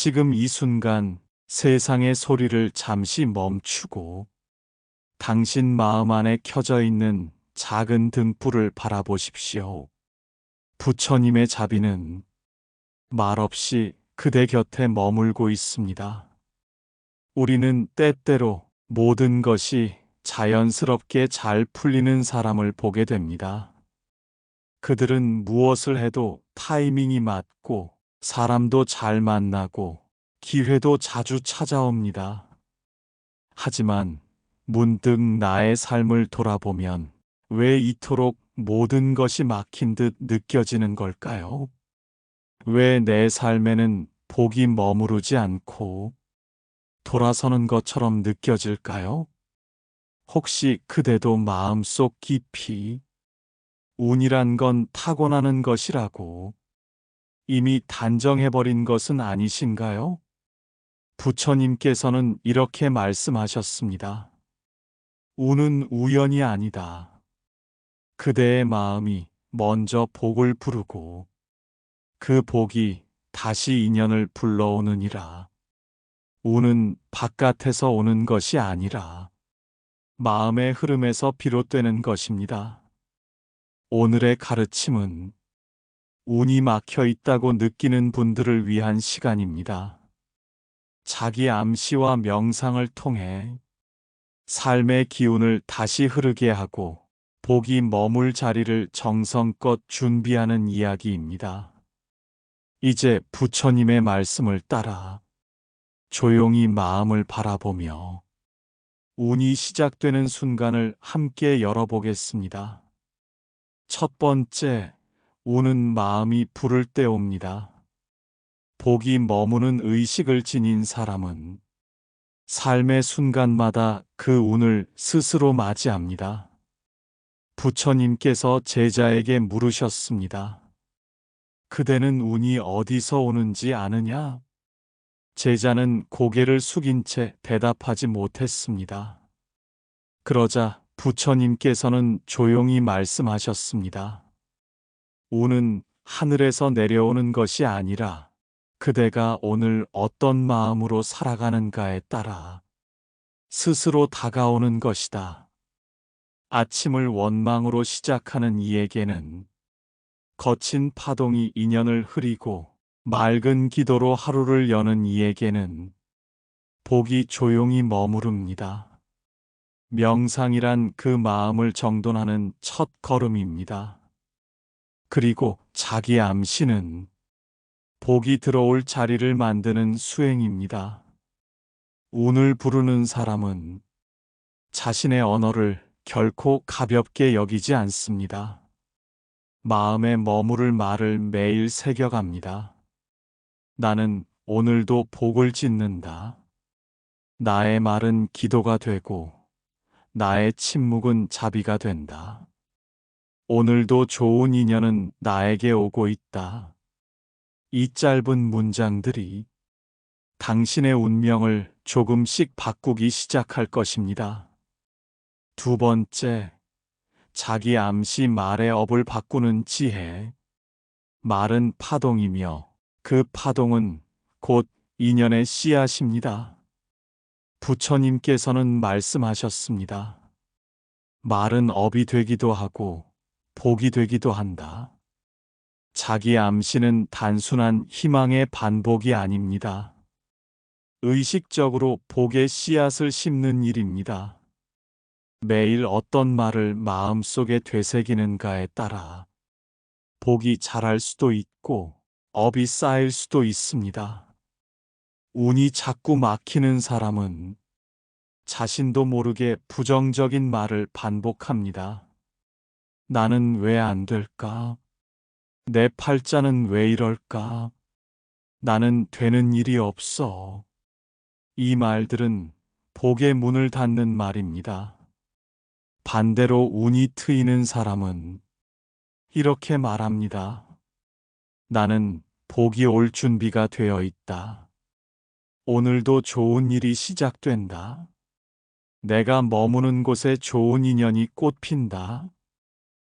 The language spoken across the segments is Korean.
지금 이 순간 세상의 소리를 잠시 멈추고 당신 마음 안에 켜져 있는 작은 등불을 바라보십시오. 부처님의 자비는 말없이 그대 곁에 머물고 있습니다. 우리는 때때로 모든 것이 자연스럽게 잘 풀리는 사람을 보게 됩니다. 그들은 무엇을 해도 타이밍이 맞고 사람도 잘 만나고 기회도 자주 찾아옵니다. 하지만 문득 나의 삶을 돌아보면 왜 이토록 모든 것이 막힌 듯 느껴지는 걸까요? 왜 내 삶에는 복이 머무르지 않고 돌아서는 것처럼 느껴질까요? 혹시 그대도 마음속 깊이 운이란 건 타고나는 것이라고 이미 단정해버린 것은 아니신가요? 부처님께서는 이렇게 말씀하셨습니다. 운은 우연이 아니다. 그대의 마음이 먼저 복을 부르고 그 복이 다시 인연을 불러오느니라. 운은 바깥에서 오는 것이 아니라 마음의 흐름에서 비롯되는 것입니다. 오늘의 가르침은 운이 막혀 있다고 느끼는 분들을 위한 시간입니다. 자기 암시와 명상을 통해 삶의 기운을 다시 흐르게 하고 복이 머물 자리를 정성껏 준비하는 이야기입니다. 이제 부처님의 말씀을 따라 조용히 마음을 바라보며 운이 시작되는 순간을 함께 열어보겠습니다. 첫 번째, 운은 마음이 부를 때 옵니다. 복이 머무는 의식을 지닌 사람은 삶의 순간마다 그 운을 스스로 맞이합니다. 부처님께서 제자에게 물으셨습니다. 그대는 운이 어디서 오는지 아느냐? 제자는 고개를 숙인 채 대답하지 못했습니다. 그러자 부처님께서는 조용히 말씀하셨습니다. 운은 하늘에서 내려오는 것이 아니라 그대가 오늘 어떤 마음으로 살아가는가에 따라 스스로 다가오는 것이다. 아침을 원망으로 시작하는 이에게는 거친 파동이 인연을 흐리고 맑은 기도로 하루를 여는 이에게는 복이 조용히 머무릅니다. 명상이란 그 마음을 정돈하는 첫 걸음입니다. 그리고 자기 암시는 복이 들어올 자리를 만드는 수행입니다. 운을 부르는 사람은 자신의 언어를 결코 가볍게 여기지 않습니다. 마음에 머무를 말을 매일 새겨갑니다. 나는 오늘도 복을 짓는다. 나의 말은 기도가 되고 나의 침묵은 자비가 된다. 오늘도 좋은 인연은 나에게 오고 있다. 이 짧은 문장들이 당신의 운명을 조금씩 바꾸기 시작할 것입니다. 두 번째, 자기 암시 말의 업을 바꾸는 지혜. 말은 파동이며 그 파동은 곧 인연의 씨앗입니다. 부처님께서는 말씀하셨습니다. 말은 업이 되기도 하고 복이 되기도 한다. 자기 암시는 단순한 희망의 반복이 아닙니다. 의식적으로 복의 씨앗을 심는 일입니다. 매일 어떤 말을 마음속에 되새기는가에 따라 복이 자랄 수도 있고 업이 쌓일 수도 있습니다. 운이 자꾸 막히는 사람은 자신도 모르게 부정적인 말을 반복합니다. 나는 왜 안 될까? 내 팔자는 왜 이럴까? 나는 되는 일이 없어. 이 말들은 복의 문을 닫는 말입니다. 반대로 운이 트이는 사람은 이렇게 말합니다. 나는 복이 올 준비가 되어 있다. 오늘도 좋은 일이 시작된다. 내가 머무는 곳에 좋은 인연이 꽃핀다.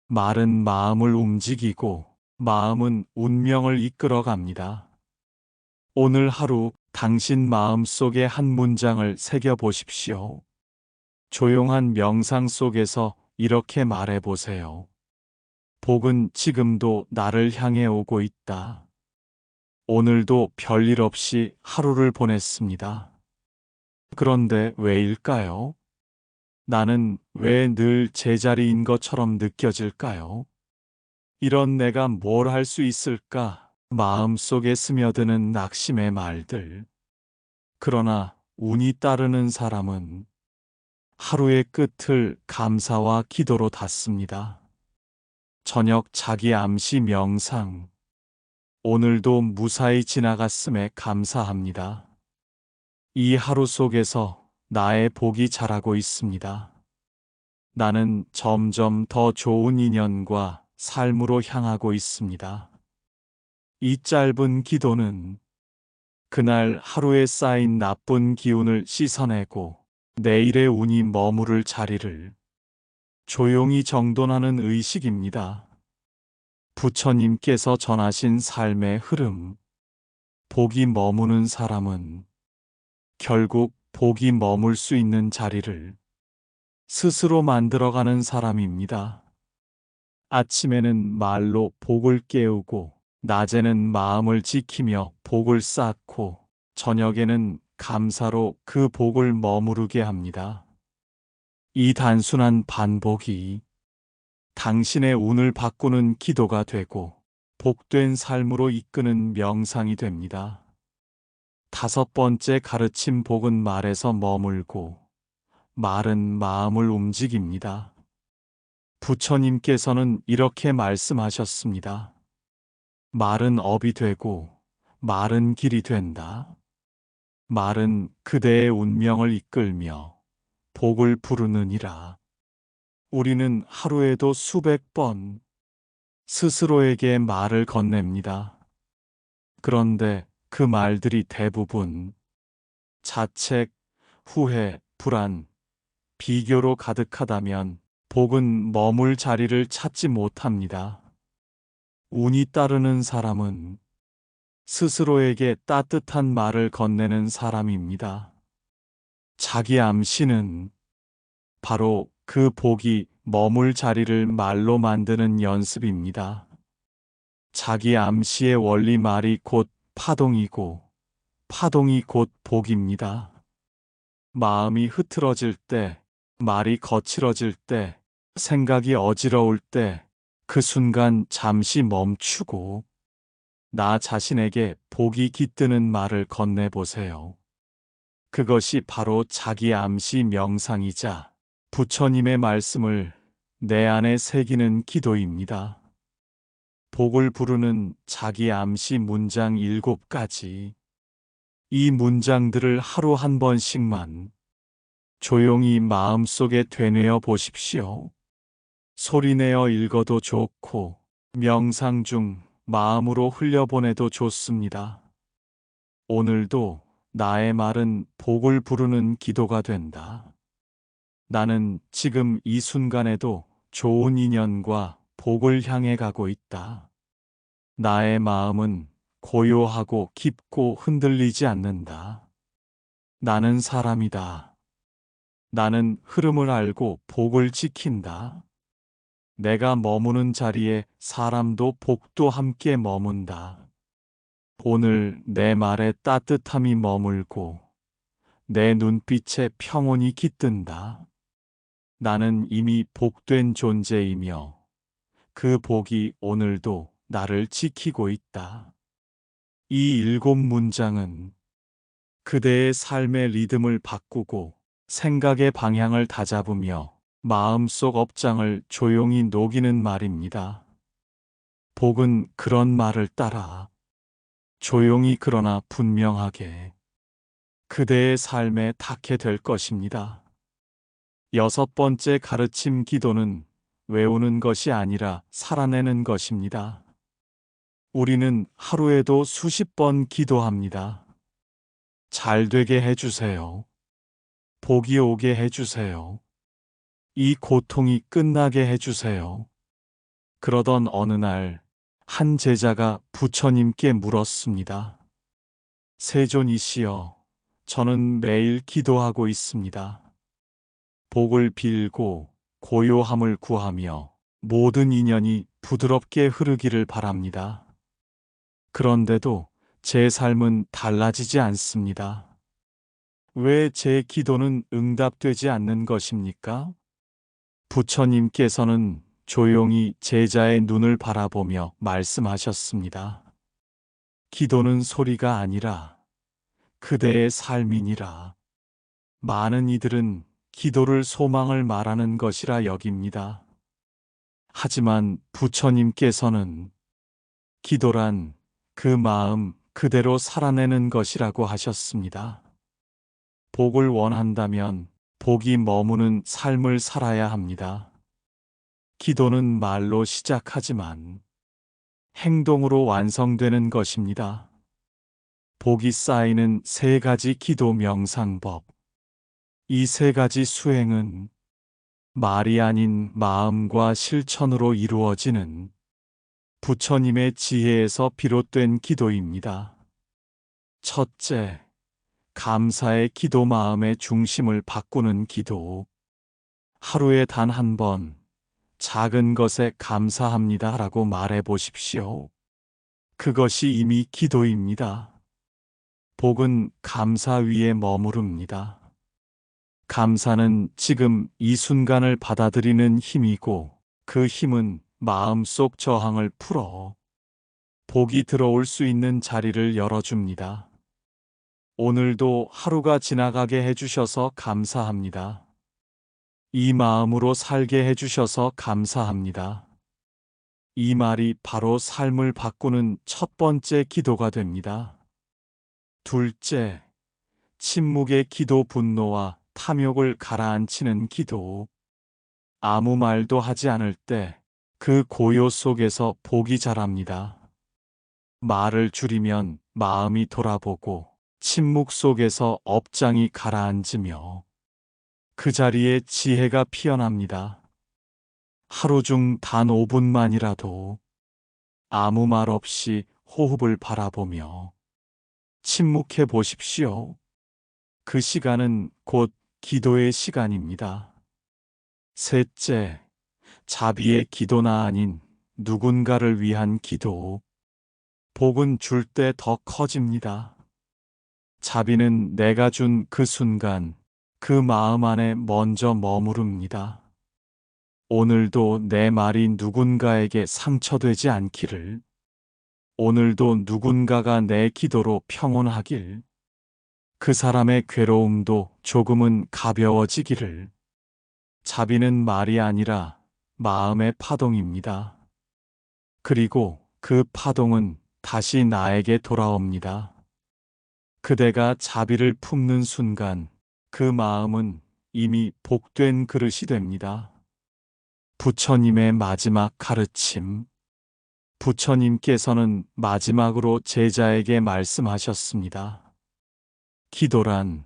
말은 마음을 움직이고 마음은 운명을 이끌어 갑니다. 오늘 하루 당신 마음속에 한 문장을 새겨 보십시오. 조용한 명상 속에서 이렇게 말해 보세요. 복은 지금도 나를 향해 오고 있다. 오늘도 별일 없이 하루를 보냈습니다. 그런데 왜일까요? 나는 왜 늘 제자리인 것처럼 느껴질까요? 이런 내가 뭘 할 수 있을까? 마음속에 스며드는 낙심의 말들. 그러나 운이 따르는 사람은 하루의 끝을 감사와 기도로 닫습니다. 저녁 자기 암시 명상. 오늘도 무사히 지나갔음에 감사합니다. 이 하루 속에서 나의 복이 자라고 있습니다. 나는 점점 더 좋은 인연과 삶으로 향하고 있습니다. 이 짧은 기도는 그날 하루에 쌓인 나쁜 기운을 씻어내고 내일의 운이 머무를 자리를 조용히 정돈하는 의식입니다. 부처님께서 전하신 삶의 흐름. 복이 머무는 사람은 결국 복이 머물 수 있는 자리를 스스로 만들어가는 사람입니다. 아침에는 말로 복을 깨우고, 낮에는 마음을 지키며 복을 쌓고, 저녁에는 감사로 그 복을 머무르게 합니다. 이 단순한 반복이 당신의 운을 바꾸는 기도가 되고 복된 삶으로 이끄는 명상이 됩니다. 다섯 번째 가르침. 복은 말에서 머물고 말은 마음을 움직입니다. 부처님께서는 이렇게 말씀하셨습니다. 말은 업이 되고 말은 길이 된다. 말은 그대의 운명을 이끌며 복을 부르느니라. 우리는 하루에도 수백 번 스스로에게 말을 건넵니다. 그런데 그 말들이 대부분 자책, 후회, 불안, 비교로 가득하다면 복은 머물 자리를 찾지 못합니다. 운이 따르는 사람은 스스로에게 따뜻한 말을 건네는 사람입니다. 자기 암시는 바로 그 복이 머물 자리를 말로 만드는 연습입니다. 자기 암시의 원리. 말이 곧 파동이고 파동이 곧 복입니다. 마음이 흐트러질 때, 말이 거칠어질 때, 생각이 어지러울 때, 그 순간 잠시 멈추고 나 자신에게 복이 깃드는 말을 건네보세요. 그것이 바로 자기 암시 명상이자 부처님의 말씀을 내 안에 새기는 기도입니다. 복을 부르는 자기 암시 문장 7가지. 이 문장들을 하루 한 번씩만 조용히 마음속에 되뇌어 보십시오. 소리내어 읽어도 좋고 명상 중 마음으로 흘려보내도 좋습니다. 오늘도 나의 말은 복을 부르는 기도가 된다. 나는 지금 이 순간에도 좋은 인연과 복을 향해 가고 있다. 나의 마음은 고요하고 깊고 흔들리지 않는다. 나는 사람이다. 나는 흐름을 알고 복을 지킨다. 내가 머무는 자리에 사람도 복도 함께 머문다. 오늘 내 말에 따뜻함이 머물고 내 눈빛에 평온이 깃든다. 나는 이미 복된 존재이며 그 복이 오늘도 나를 지키고 있다. 이 7문장은 그대의 삶의 리듬을 바꾸고 생각의 방향을 다잡으며 마음속 업장을 조용히 녹이는 말입니다. 복은 그런 말을 따라 조용히 그러나 분명하게 그대의 삶에 닿게 될 것입니다. 6번째 가르침. 기도는 외우는 것이 아니라 살아내는 것입니다. 우리는 하루에도 수십 번 기도합니다. 잘 되게 해주세요. 복이 오게 해주세요. 이 고통이 끝나게 해주세요. 그러던 어느 날 한 제자가 부처님께 물었습니다. 세존이시여, 저는 매일 기도하고 있습니다. 복을 빌고 고요함을 구하며 모든 인연이 부드럽게 흐르기를 바랍니다. 그런데도 제 삶은 달라지지 않습니다. 왜 제 기도는 응답되지 않는 것입니까? 부처님께서는 조용히 제자의 눈을 바라보며 말씀하셨습니다. 기도는 소리가 아니라 그대의 삶이니라. 많은 이들은 기도를 소망을 말하는 것이라 여깁니다. 하지만 부처님께서는 기도란 그 마음 그대로 살아내는 것이라고 하셨습니다. 복을 원한다면 복이 머무는 삶을 살아야 합니다. 기도는 말로 시작하지만 행동으로 완성되는 것입니다. 복이 쌓이는 세 가지 기도 명상법. 이 세 가지 수행은 말이 아닌 마음과 실천으로 이루어지는 부처님의 지혜에서 비롯된 기도입니다. 첫째, 감사의 기도. 마음의 중심을 바꾸는 기도. 하루에 단 한 번 작은 것에 감사합니다 라고 말해 보십시오. 그것이 이미 기도입니다. 복은 감사 위에 머무릅니다. 감사는 지금 이 순간을 받아들이는 힘이고 그 힘은 마음속 저항을 풀어 복이 들어올 수 있는 자리를 열어줍니다. 오늘도 하루가 지나가게 해주셔서 감사합니다. 이 마음으로 살게 해주셔서 감사합니다. 이 말이 바로 삶을 바꾸는 첫 번째 기도가 됩니다. 둘째, 침묵의 기도. 분노와 탐욕을 가라앉히는 기도. 아무 말도 하지 않을 때 그 고요 속에서 복이 자랍니다. 말을 줄이면 마음이 돌아보고 침묵 속에서 업장이 가라앉으며 그 자리에 지혜가 피어납니다. 하루 중 단 5분만이라도 아무 말 없이 호흡을 바라보며 침묵해 보십시오. 그 시간은 곧 기도의 시간입니다. 셋째, 자비의 기도나 아닌 누군가를 위한 기도. 복은 줄 때 더 커집니다. 자비는 내가 준 그 순간, 그 마음 안에 먼저 머무릅니다. 오늘도 내 말이 누군가에게 상처되지 않기를. 오늘도 누군가가 내 기도로 평온하길. 그 사람의 괴로움도 조금은 가벼워지기를. 자비는 말이 아니라 마음의 파동입니다. 그리고 그 파동은 다시 나에게 돌아옵니다. 그대가 자비를 품는 순간 그 마음은 이미 복된 그릇이 됩니다. 부처님의 마지막 가르침. 부처님께서는 마지막으로 제자에게 말씀하셨습니다. 기도란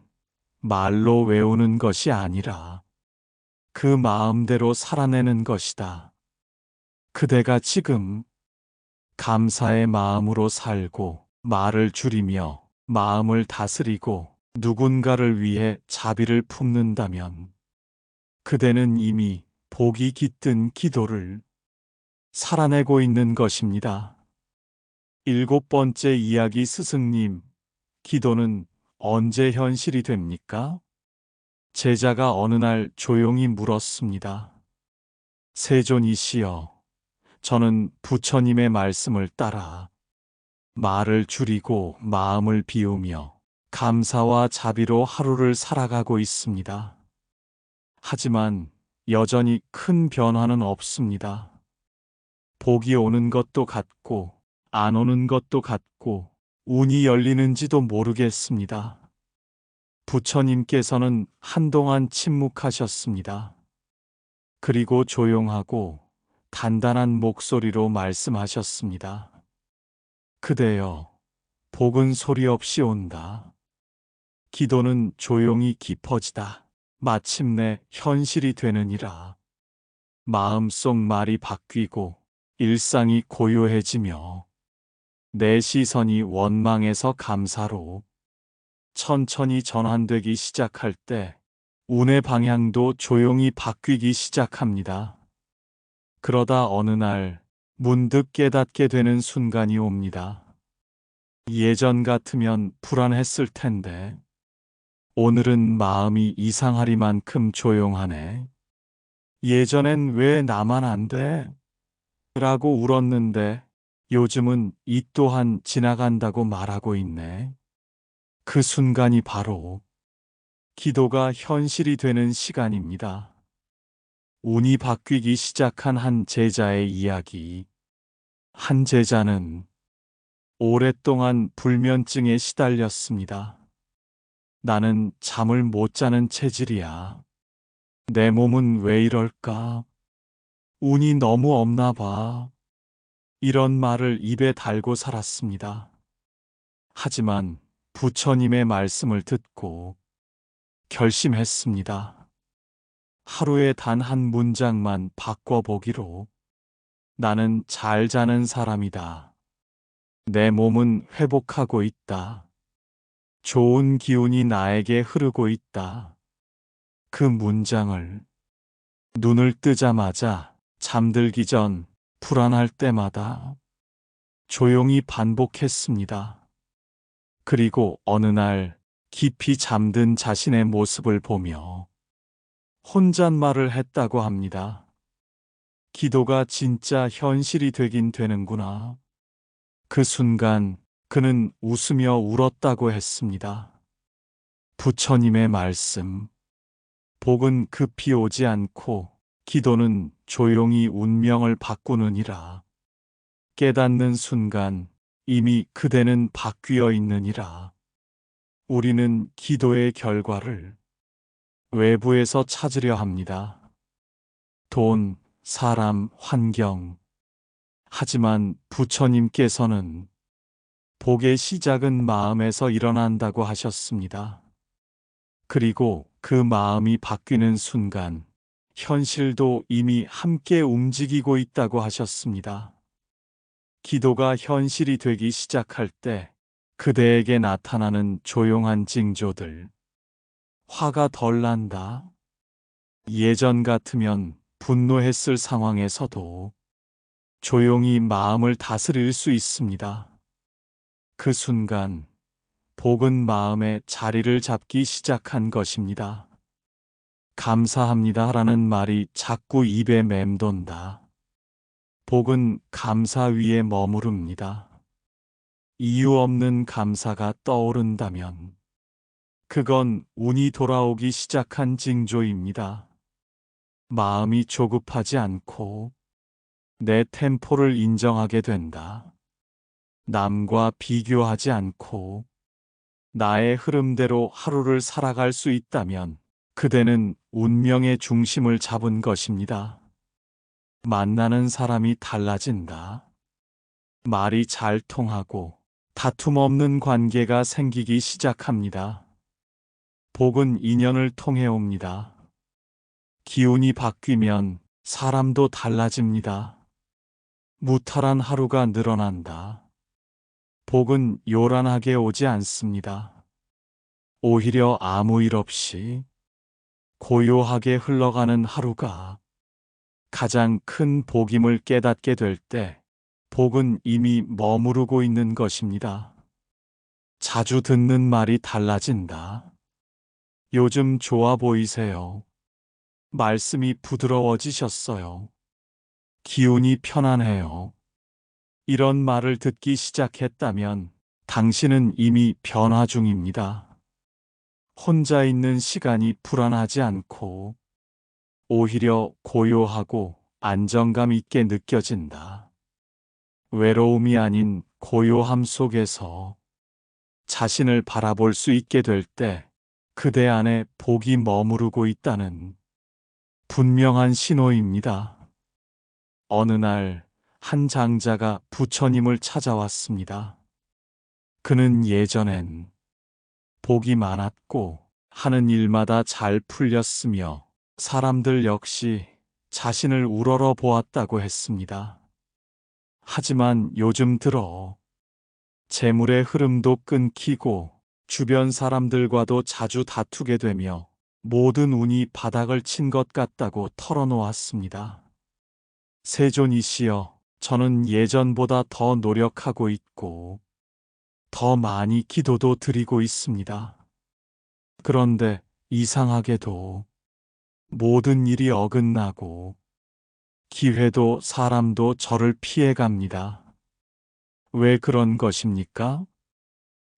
말로 외우는 것이 아니라 그 마음대로 살아내는 것이다. 그대가 지금 감사의 마음으로 살고 말을 줄이며 마음을 다스리고 누군가를 위해 자비를 품는다면 그대는 이미 복이 깃든 기도를 살아내고 있는 것입니다. 일곱 번째 이야기. 스승님, 기도는 언제 현실이 됩니까? 제자가 어느 날 조용히 물었습니다. 세존이시여, 저는 부처님의 말씀을 따라 말을 줄이고 마음을 비우며 감사와 자비로 하루를 살아가고 있습니다. 하지만 여전히 큰 변화는 없습니다. 복이 오는 것도 같고 안 오는 것도 같고 운이 열리는지도 모르겠습니다. 부처님께서는 한동안 침묵하셨습니다. 그리고 조용하고 단단한 목소리로 말씀하셨습니다. 그대여, 복은 소리 없이 온다. 기도는 조용히 깊어지다. 마침내 현실이 되느니라. 마음속 말이 바뀌고 일상이 고요해지며 내 시선이 원망에서 감사로 천천히 전환되기 시작할 때 운의 방향도 조용히 바뀌기 시작합니다. 그러다 어느 날 문득 깨닫게 되는 순간이 옵니다. 예전 같으면 불안했을 텐데 오늘은 마음이 이상하리만큼 조용하네. 예전엔 왜 나만 안 돼? 라고 울었는데 요즘은 이 또한 지나간다고 말하고 있네. 그 순간이 바로 기도가 현실이 되는 시간입니다. 운이 바뀌기 시작한 한 제자의 이야기. 한 제자는 오랫동안 불면증에 시달렸습니다. 나는 잠을 못 자는 체질이야. 내 몸은 왜 이럴까? 운이 너무 없나 봐. 이런 말을 입에 달고 살았습니다. 하지만 부처님의 말씀을 듣고 결심했습니다. 하루에 단 한 문장만 바꿔보기로. 나는 잘 자는 사람이다. 내 몸은 회복하고 있다. 좋은 기운이 나에게 흐르고 있다. 그 문장을 눈을 뜨자마자 잠들기 전 불안할 때마다 조용히 반복했습니다. 그리고 어느 날 깊이 잠든 자신의 모습을 보며 혼잣말을 했다고 합니다. 기도가 진짜 현실이 되긴 되는구나. 그 순간 그는 웃으며 울었다고 했습니다. 부처님의 말씀. 복은 급히 오지 않고 기도는 조용히 운명을 바꾸느니라. 깨닫는 순간 이미 그대는 바뀌어 있느니라. 우리는 기도의 결과를 외부에서 찾으려 합니다. 돈, 사람, 환경. 하지만 부처님께서는 복의 시작은 마음에서 일어난다고 하셨습니다. 그리고 그 마음이 바뀌는 순간 현실도 이미 함께 움직이고 있다고 하셨습니다. 기도가 현실이 되기 시작할 때 그대에게 나타나는 조용한 징조들. 화가 덜 난다. 예전 같으면 분노했을 상황에서도 조용히 마음을 다스릴 수 있습니다. 그 순간 복은 마음에 자리를 잡기 시작한 것입니다. 감사합니다라는 말이 자꾸 입에 맴돈다. 복은 감사 위에 머무릅니다. 이유 없는 감사가 떠오른다면 그건 운이 돌아오기 시작한 징조입니다. 마음이 조급하지 않고 내 템포를 인정하게 된다. 남과 비교하지 않고 나의 흐름대로 하루를 살아갈 수 있다면 그대는 운명의 중심을 잡은 것입니다. 만나는 사람이 달라진다. 말이 잘 통하고 다툼 없는 관계가 생기기 시작합니다. 복은 인연을 통해 옵니다. 기운이 바뀌면 사람도 달라집니다. 무탈한 하루가 늘어난다. 복은 요란하게 오지 않습니다. 오히려 아무 일 없이 고요하게 흘러가는 하루가 가장 큰 복임을 깨닫게 될 때 복은 이미 머무르고 있는 것입니다. 자주 듣는 말이 달라진다. 요즘 좋아 보이세요. 말씀이 부드러워지셨어요. 기운이 편안해요. 이런 말을 듣기 시작했다면 당신은 이미 변화 중입니다. 혼자 있는 시간이 불안하지 않고 오히려 고요하고 안정감 있게 느껴진다. 외로움이 아닌 고요함 속에서 자신을 바라볼 수 있게 될 때 그대 안에 복이 머무르고 있다는 분명한 신호입니다. 어느 날 한 장자가 부처님을 찾아왔습니다. 그는 예전엔 복이 많았고 하는 일마다 잘 풀렸으며 사람들 역시 자신을 우러러 보았다고 했습니다. 하지만 요즘 들어 재물의 흐름도 끊기고 주변 사람들과도 자주 다투게 되며 모든 운이 바닥을 친 것 같다고 털어놓았습니다. 세존이시여, 저는 예전보다 더 노력하고 있고 더 많이 기도도 드리고 있습니다. 그런데 이상하게도 모든 일이 어긋나고 기회도 사람도 저를 피해갑니다. 왜 그런 것입니까?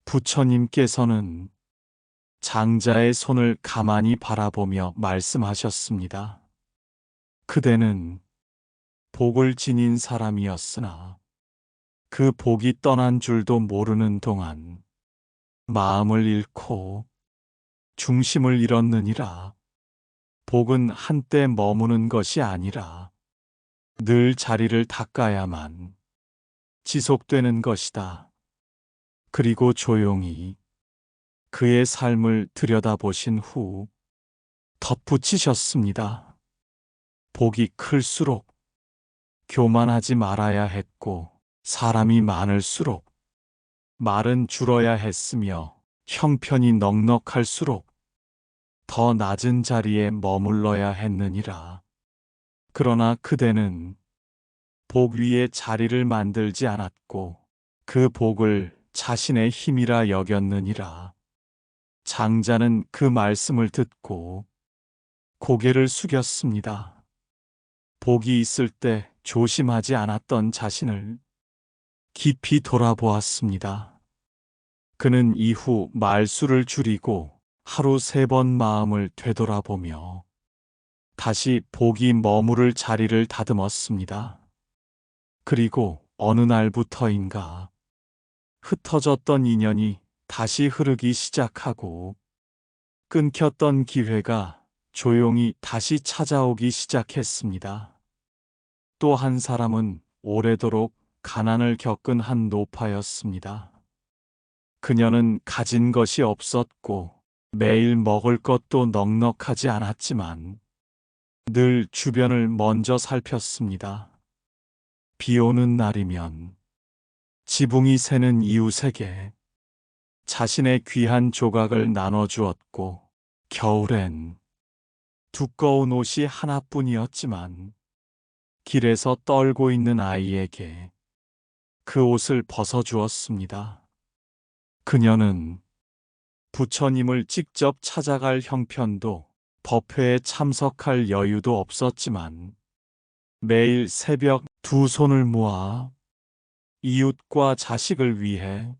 부처님께서는 장자의 손을 가만히 바라보며 말씀하셨습니다. 그대는 복을 지닌 사람이었으나 그 복이 떠난 줄도 모르는 동안 마음을 잃고 중심을 잃었느니라. 복은 한때 머무는 것이 아니라 늘 자리를 닦아야만 지속되는 것이다. 그리고 조용히 그의 삶을 들여다보신 후 덧붙이셨습니다. 복이 클수록 교만하지 말아야 했고 사람이 많을수록 말은 줄어야 했으며 형편이 넉넉할수록 더 낮은 자리에 머물러야 했느니라. 그러나 그대는 복 위에 자리를 만들지 않았고 그 복을 자신의 힘이라 여겼느니라. 장자는 그 말씀을 듣고 고개를 숙였습니다. 복이 있을 때 조심하지 않았던 자신을 깊이 돌아보았습니다. 그는 이후 말수를 줄이고 하루 3번 마음을 되돌아보며 다시 복이 머무를 자리를 다듬었습니다. 그리고 어느 날부터인가 흩어졌던 인연이 다시 흐르기 시작하고 끊겼던 기회가 조용히 다시 찾아오기 시작했습니다. 또 한 사람은 오래도록 가난을 겪은 한 노파였습니다. 그녀는 가진 것이 없었고 매일 먹을 것도 넉넉하지 않았지만 늘 주변을 먼저 살폈습니다. 비 오는 날이면 지붕이 새는 이웃에게 자신의 귀한 조각을 나눠주었고 겨울엔 두꺼운 옷이 하나뿐이었지만 길에서 떨고 있는 아이에게 그 옷을 벗어주었습니다. 그녀는 부처님을 직접 찾아갈 형편도 법회에 참석할 여유도 없었지만 매일 새벽 2손을 모아 이웃과 자식을 위해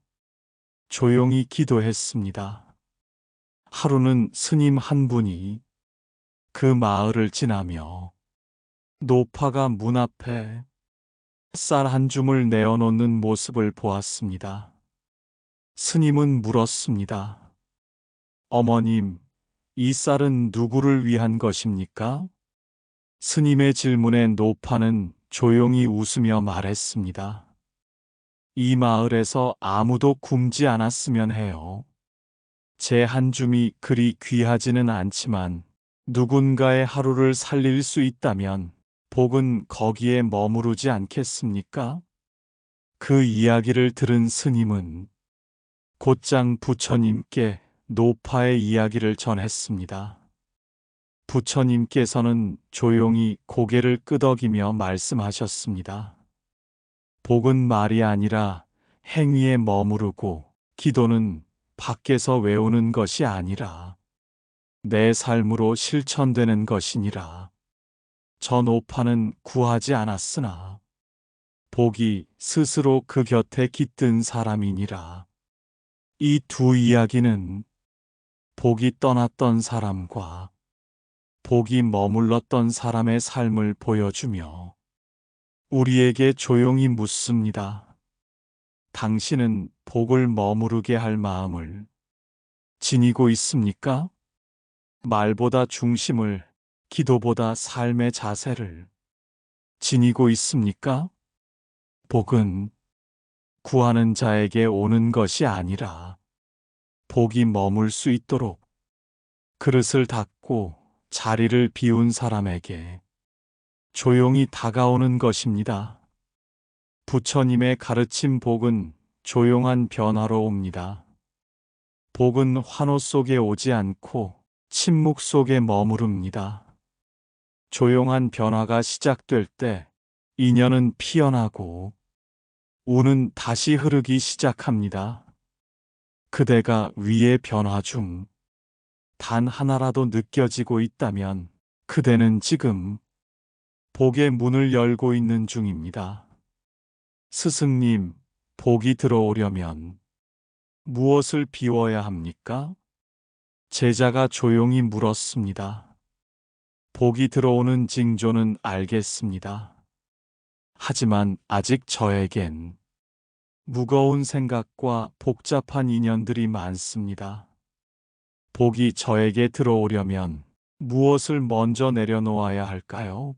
조용히 기도했습니다. 하루는 스님 한 분이 그 마을을 지나며 노파가 문 앞에 쌀 한 줌을 내어놓는 모습을 보았습니다. 스님은 물었습니다. 어머님, 이 쌀은 누구를 위한 것입니까? 스님의 질문에 노파는 조용히 웃으며 말했습니다. 이 마을에서 아무도 굶지 않았으면 해요. 제 한 줌이 그리 귀하지는 않지만 누군가의 하루를 살릴 수 있다면 복은 거기에 머무르지 않겠습니까? 그 이야기를 들은 스님은 곧장 부처님께 노파의 이야기를 전했습니다. 부처님께서는 조용히 고개를 끄덕이며 말씀하셨습니다. 복은 말이 아니라 행위에 머무르고 기도는 밖에서 외우는 것이 아니라 내 삶으로 실천되는 것이니라. 저 노파는 구하지 않았으나 복이 스스로 그 곁에 깃든 사람이니라. 이 두 이야기는 복이 떠났던 사람과 복이 머물렀던 사람의 삶을 보여주며 우리에게 조용히 묻습니다. 당신은 복을 머무르게 할 마음을 지니고 있습니까? 말보다 중심을, 기도보다 삶의 자세를 지니고 있습니까? 복은 구하는 자에게 오는 것이 아니라 복이 머물 수 있도록 그릇을 닫고 자리를 비운 사람에게 조용히 다가오는 것입니다. 부처님의 가르친 복은 조용한 변화로 옵니다. 복은 환호 속에 오지 않고 침묵 속에 머무릅니다. 조용한 변화가 시작될 때 인연은 피어나고 운은 다시 흐르기 시작합니다. 그대가 위의 변화 중 단 하나라도 느껴지고 있다면 그대는 지금 복의 문을 열고 있는 중입니다. 스승님, 복이 들어오려면 무엇을 비워야 합니까? 제자가 조용히 물었습니다. 복이 들어오는 징조는 알겠습니다. 하지만 아직 저에겐 무거운 생각과 복잡한 인연들이 많습니다. 복이 저에게 들어오려면 무엇을 먼저 내려놓아야 할까요?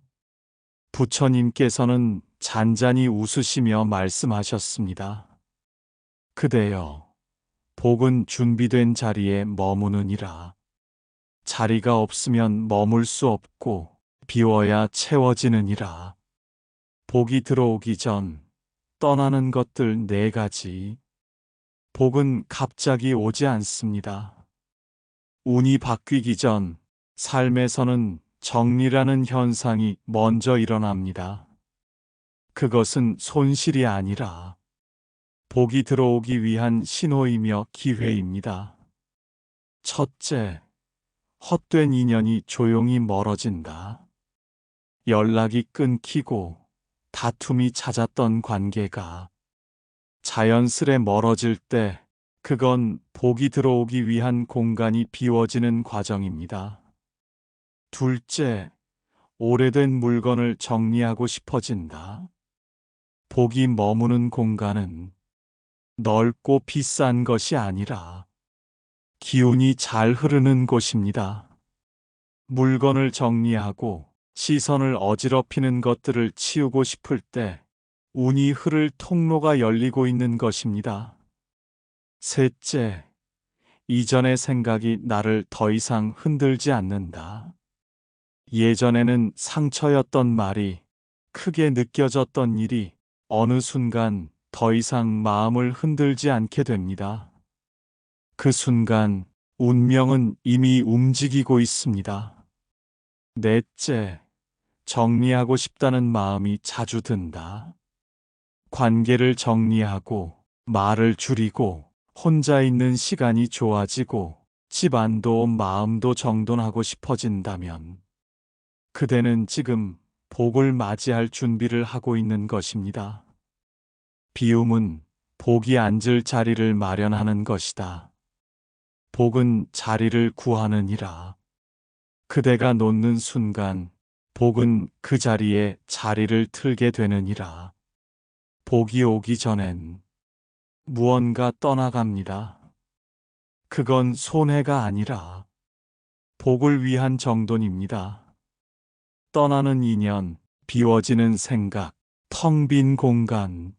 부처님께서는 잔잔히 웃으시며 말씀하셨습니다. 그대여, 복은 준비된 자리에 머무느니라. 자리가 없으면 머물 수 없고 비워야 채워지느니라. 복이 들어오기 전 떠나는 것들 4가지. 복은 갑자기 오지 않습니다. 운이 바뀌기 전 삶에서는 정리라는 현상이 먼저 일어납니다. 그것은 손실이 아니라 복이 들어오기 위한 신호이며 기회입니다. 첫째, 헛된 인연이 조용히 멀어진다. 연락이 끊기고 다툼이 잦았던 관계가 자연스레 멀어질 때 그건 복이 들어오기 위한 공간이 비워지는 과정입니다. 둘째, 오래된 물건을 정리하고 싶어진다. 복이 머무는 공간은 넓고 비싼 것이 아니라 기운이 잘 흐르는 곳입니다. 물건을 정리하고 시선을 어지럽히는 것들을 치우고 싶을 때 운이 흐를 통로가 열리고 있는 것입니다. 셋째, 이전의 생각이 나를 더 이상 흔들지 않는다. 예전에는 상처였던 말이, 크게 느껴졌던 일이 어느 순간 더 이상 마음을 흔들지 않게 됩니다. 그 순간 운명은 이미 움직이고 있습니다. 넷째, 정리하고 싶다는 마음이 자주 든다. 관계를 정리하고 말을 줄이고 혼자 있는 시간이 좋아지고 집안도 마음도 정돈하고 싶어진다면 그대는 지금 복을 맞이할 준비를 하고 있는 것입니다. 비움은 복이 앉을 자리를 마련하는 것이다. 복은 자리를 구하느니라. 그대가 놓는 순간 복은 그 자리에 자리를 틀게 되느니라. 복이 오기 전엔 무언가 떠나갑니다. 그건 손해가 아니라 복을 위한 정돈입니다. 떠나는 인연, 비워지는 생각, 텅 빈 공간.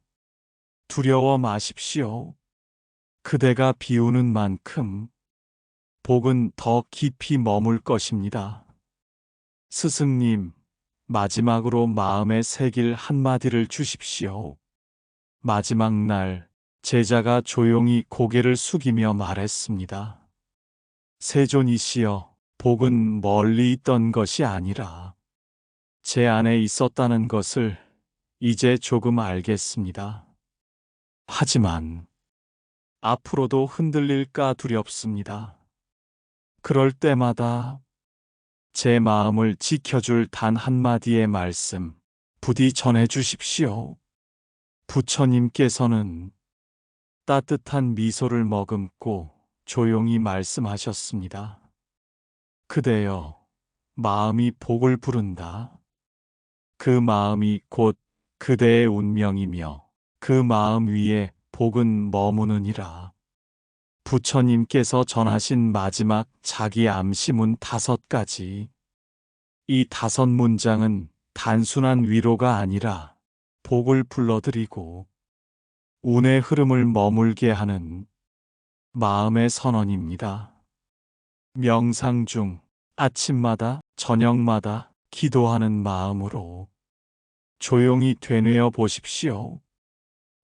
두려워 마십시오. 그대가 비우는 만큼 복은 더 깊이 머물 것입니다. 스승님, 마지막으로 마음에 새길 한마디를 주십시오. 마지막 날 제자가 조용히 고개를 숙이며 말했습니다. 세존이시여, 복은 멀리 있던 것이 아니라 제 안에 있었다는 것을 이제 조금 알겠습니다. 하지만 앞으로도 흔들릴까 두렵습니다. 그럴 때마다 제 마음을 지켜줄 단 한마디의 말씀 부디 전해 주십시오. 부처님께서는 따뜻한 미소를 머금고 조용히 말씀하셨습니다. 그대여, 마음이 복을 부른다. 그 마음이 곧 그대의 운명이며 그 마음 위에 복은 머무느니라. 부처님께서 전하신 마지막 자기 암시문 5가지. 이 5문장은 단순한 위로가 아니라 복을 불러들이고 운의 흐름을 머물게 하는 마음의 선언입니다. 명상 중 아침마다 저녁마다 기도하는 마음으로 조용히 되뇌어 보십시오.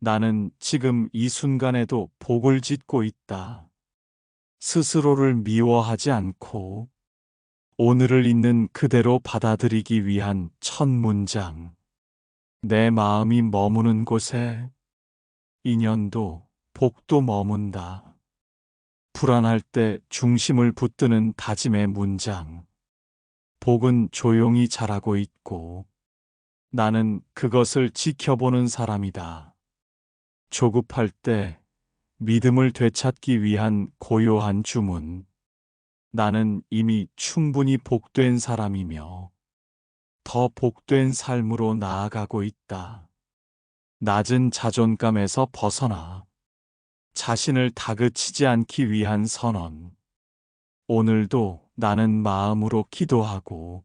나는 지금 이 순간에도 복을 짓고 있다. 스스로를 미워하지 않고 오늘을 있는 그대로 받아들이기 위한 첫 문장. 내 마음이 머무는 곳에 인연도 복도 머문다. 불안할 때 중심을 붙드는 다짐의 문장. 복은 조용히 자라고 있고 나는 그것을 지켜보는 사람이다. 조급할 때 믿음을 되찾기 위한 고요한 주문. 나는 이미 충분히 복된 사람이며 더 복된 삶으로 나아가고 있다. 낮은 자존감에서 벗어나 자신을 다그치지 않기 위한 선언. 오늘도 나는 마음으로 기도하고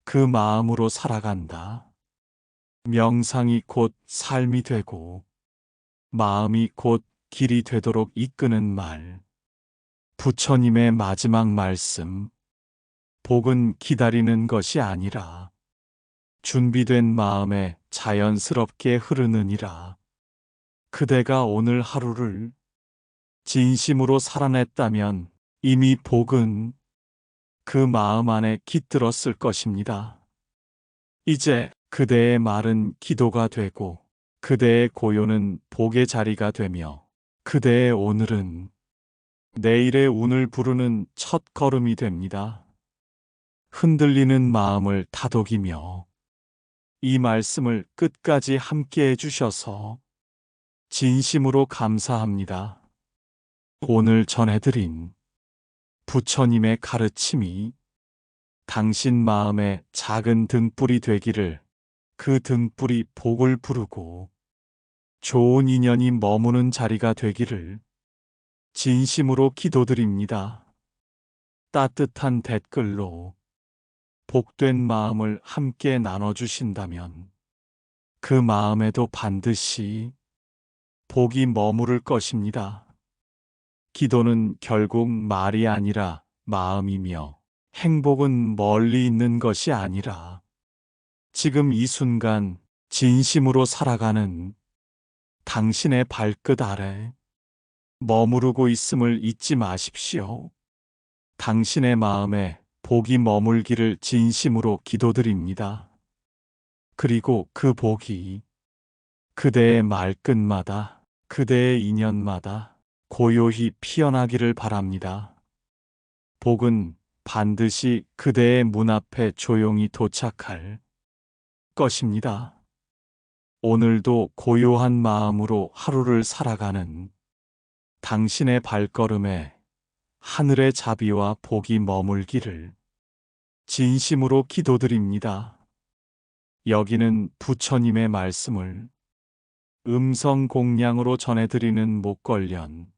그 마음으로 살아간다. 명상이 곧 삶이 되고 마음이 곧 길이 되도록 이끄는 말. 부처님의 마지막 말씀. 복은 기다리는 것이 아니라 준비된 마음에 자연스럽게 흐르느니라. 그대가 오늘 하루를 진심으로 살아냈다면 이미 복은 그 마음 안에 깃들었을 것입니다. 이제 그대의 말은 기도가 되고 그대의 고요는 복의 자리가 되며 그대의 오늘은 내일의 운을 부르는 첫 걸음이 됩니다. 흔들리는 마음을 다독이며 이 말씀을 끝까지 함께 해주셔서 진심으로 감사합니다. 오늘 전해드린 부처님의 가르침이 당신 마음의 작은 등불이 되기를, 그 등불이 복을 부르고 좋은 인연이 머무는 자리가 되기를 진심으로 기도드립니다. 따뜻한 댓글로 복된 마음을 함께 나눠주신다면 그 마음에도 반드시 복이 머무를 것입니다. 기도는 결국 말이 아니라 마음이며 행복은 멀리 있는 것이 아니라 지금 이 순간 진심으로 살아가는 당신의 발끝 아래 머무르고 있음을 잊지 마십시오. 당신의 마음에 복이 머물기를 진심으로 기도드립니다. 그리고 그 복이 그대의 말끝마다, 그대의 인연마다 고요히 피어나기를 바랍니다. 복은 반드시 그대의 문 앞에 조용히 도착할 것입니다. 오늘도 고요한 마음으로 하루를 살아가는 당신의 발걸음에 하늘의 자비와 복이 머물기를 진심으로 기도드립니다. 여기는 부처님의 말씀을 음성 공량으로 전해드리는 목걸련.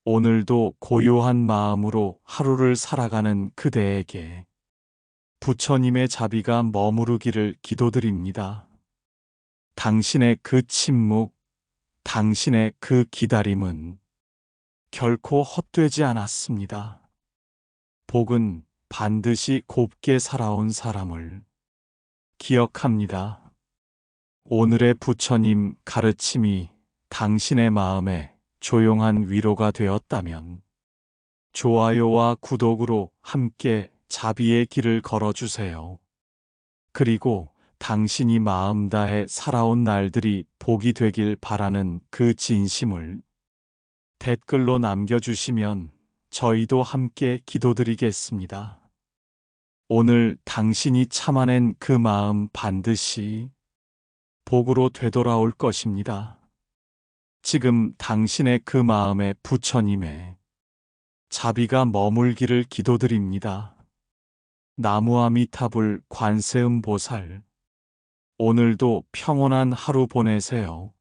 오늘도 고요한 마음으로 하루를 살아가는 그대에게 부처님의 자비가 머무르기를 기도드립니다. 당신의 그 침묵, 당신의 그 기다림은 결코 헛되지 않았습니다. 복은 반드시 곱게 살아온 사람을 기억합니다. 오늘의 부처님 가르침이 당신의 마음에 조용한 위로가 되었다면 좋아요와 구독으로 함께 자비의 길을 걸어주세요. 그리고 당신이 마음 다해 살아온 날들이 복이 되길 바라는 그 진심을 댓글로 남겨주시면 저희도 함께 기도드리겠습니다. 오늘 당신이 참아낸 그 마음 반드시 복으로 되돌아올 것입니다. 지금 당신의 그 마음에 부처님의 자비가 머물기를 기도드립니다. 나무아미타불 관세음보살, 오늘도 평온한 하루 보내세요.